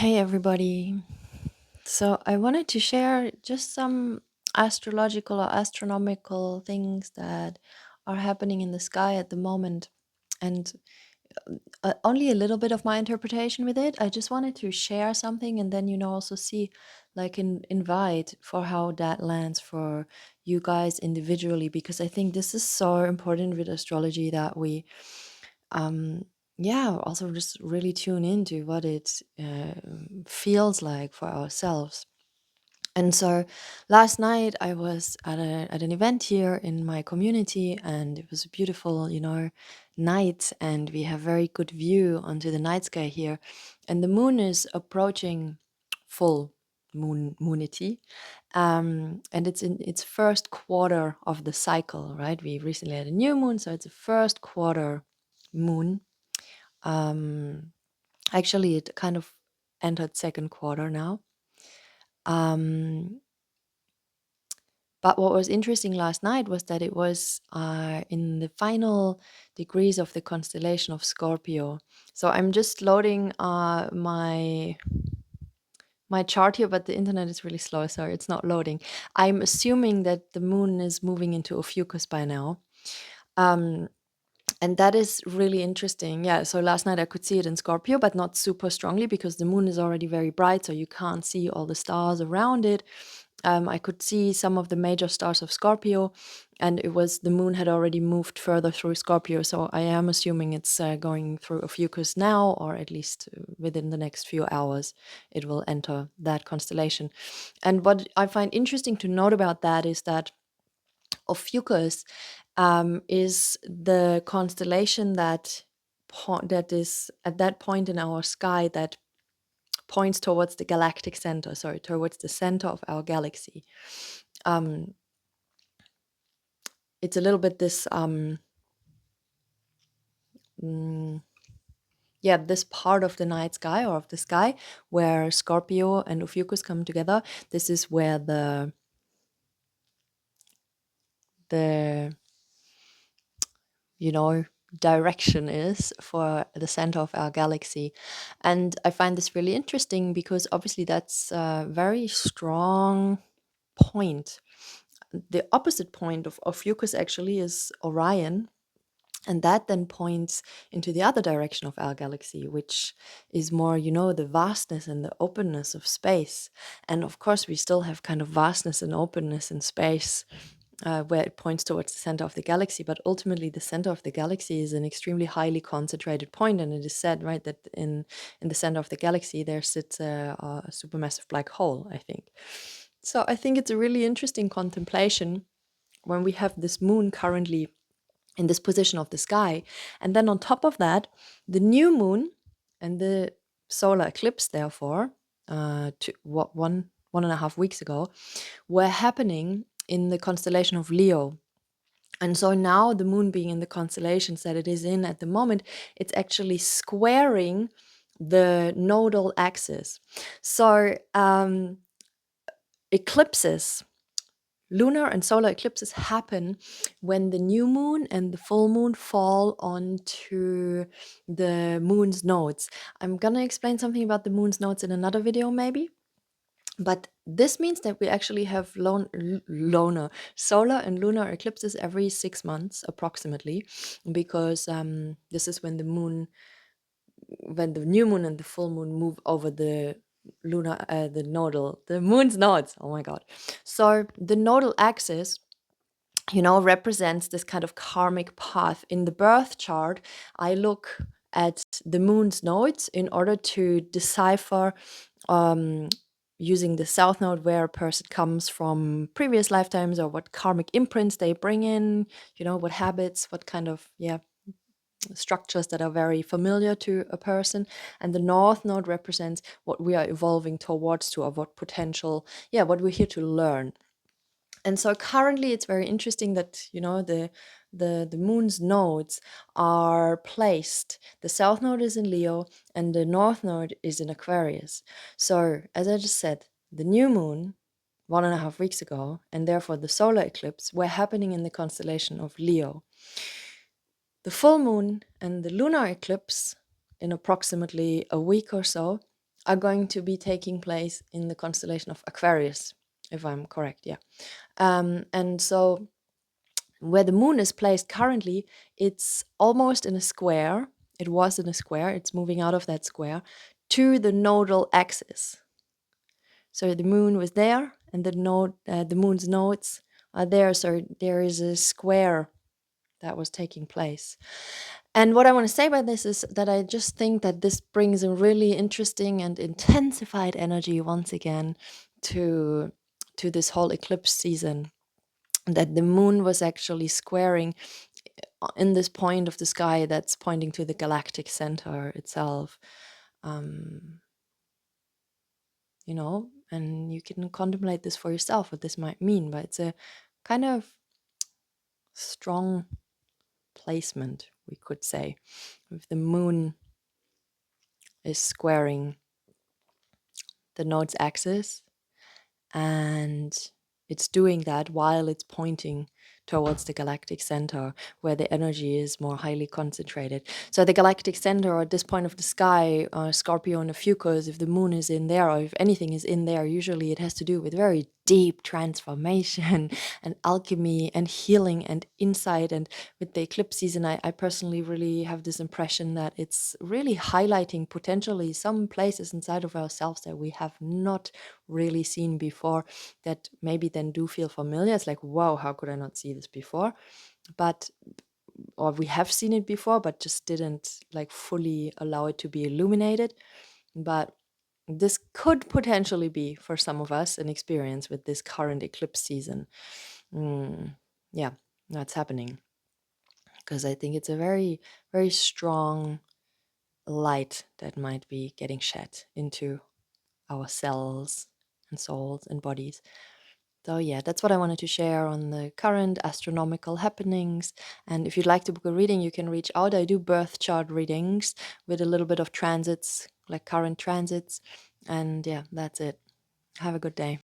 Hey, everybody. So, I wanted to share just some astrological or astronomical things that are happening in the sky at the moment. And only a little bit of my interpretation with it. I just wanted to share something and then, also see, like, invite for how that lands for you guys individually, because I think this is so important with astrology that we yeah, also just really tune into what it feels like for ourselves. And so last night I was at an event here in my community, and it was a beautiful, night, and we have very good view onto the night sky here. And the moon is approaching full moonity, and it's in its first quarter of the cycle, right? We recently had a new moon, so it's a first quarter moon. um, Actually, it kind of entered second quarter now. Um, but what was interesting last night was that it was in the final degrees of the constellation of Scorpio. So I'm just loading my chart here, but the internet is really slow, so it's not loading. I'm assuming that the moon is moving into Ophiuchus by now. Um, And that is really interesting. Yeah. So last night I could see it in Scorpio, but not super strongly because the moon is already very bright. So you can't see all the stars around it. I could see some of the major stars of Scorpio, and the moon had already moved further through Scorpio. So I am assuming it's going through Ophiuchus now, or at least within the next few hours, it will enter that constellation. And what I find interesting to note about that is that Ophiuchus is the constellation that is at that point in our sky that points towards the galactic center, sorry, towards the center of our galaxy. Um, it's a little bit this, this part of the night sky or of the sky where Scorpio and Ophiuchus come together. This is where the direction is for the center of our galaxy. And I find this really interesting because obviously that's a very strong point. The opposite point of Ophiuchus actually is Orion. And that then points into the other direction of our galaxy, which is more, the vastness and the openness of space. And of course, we still have kind of vastness and openness in space where it points towards the center of the galaxy. But ultimately, the center of the galaxy is an extremely highly concentrated point, and it is said, right, that in the center of the galaxy there sits a supermassive black hole, I think. So I think it's a really interesting contemplation when we have this moon currently in this position of the sky, and then on top of that, the new moon and the solar eclipse, therefore, one and a half weeks ago, were happening in the constellation of Leo. And so now the moon being in the constellations that it is in at the moment, it's actually squaring the nodal axis. So eclipses, lunar and solar eclipses, happen when the new moon and the full moon fall onto the moon's nodes. I'm gonna explain something about the moon's nodes in another video maybe. But this means that we actually have solar and lunar eclipses every 6 months approximately, because this is when when the new moon and the full moon move over the the moon's nodes. Oh my god! So the nodal axis, represents this kind of karmic path. In the birth chart, I look at the moon's nodes in order to decipher, using the south node, where a person comes from previous lifetimes or what karmic imprints they bring in, what habits, what kind of, structures that are very familiar to a person. And the north node represents what we are evolving towards to, or what potential, what we're here to learn. And so currently it's very interesting that, the moon's nodes are placed. The south node is in Leo and the north node is in Aquarius. So as I just said, the new moon 1.5 weeks ago, and therefore the solar eclipse, were happening in the constellation of Leo. The full moon and the lunar eclipse, in approximately a week or so, are going to be taking place in the constellation of Aquarius, if I'm correct. Yeah. And so where the moon is placed currently, it's almost in a square. It was in a square. It's moving out of that square to the nodal axis. So the moon was there, and the moon's nodes are there. So there is a square that was taking place. And what I want to say about this is that I just think that this brings a really interesting and intensified energy once again to this whole eclipse season. That the moon was actually squaring in this point of the sky that's pointing to the galactic center itself. Um, and you can contemplate this for yourself, what this might mean, but it's a kind of strong placement, we could say. If the moon is squaring the node's axis, and it's doing that while it's pointing towards the galactic center, where the energy is more highly concentrated. So the galactic center, or at this point of the sky, Scorpio and Ophiuchus, if the moon is in there, or if anything is in there, usually it has to do with very deep transformation and alchemy and healing and insight. And with the eclipse season, I personally really have this impression that it's really highlighting potentially some places inside of ourselves that we have not really seen before, that maybe then do feel familiar. It's like, wow, how could I not see this before? Or we have seen it before, but just didn't like fully allow it to be illuminated. But this could potentially be, for some of us, an experience with this current eclipse season. Yeah, that's happening. Because I think it's a very, very strong light that might be getting shed into our cells and souls and bodies. So yeah, that's what I wanted to share on the current astronomical happenings. And if you'd like to book a reading, you can reach out. I do birth chart readings with a little bit of transits, like current transits. And yeah, that's it. Have a good day.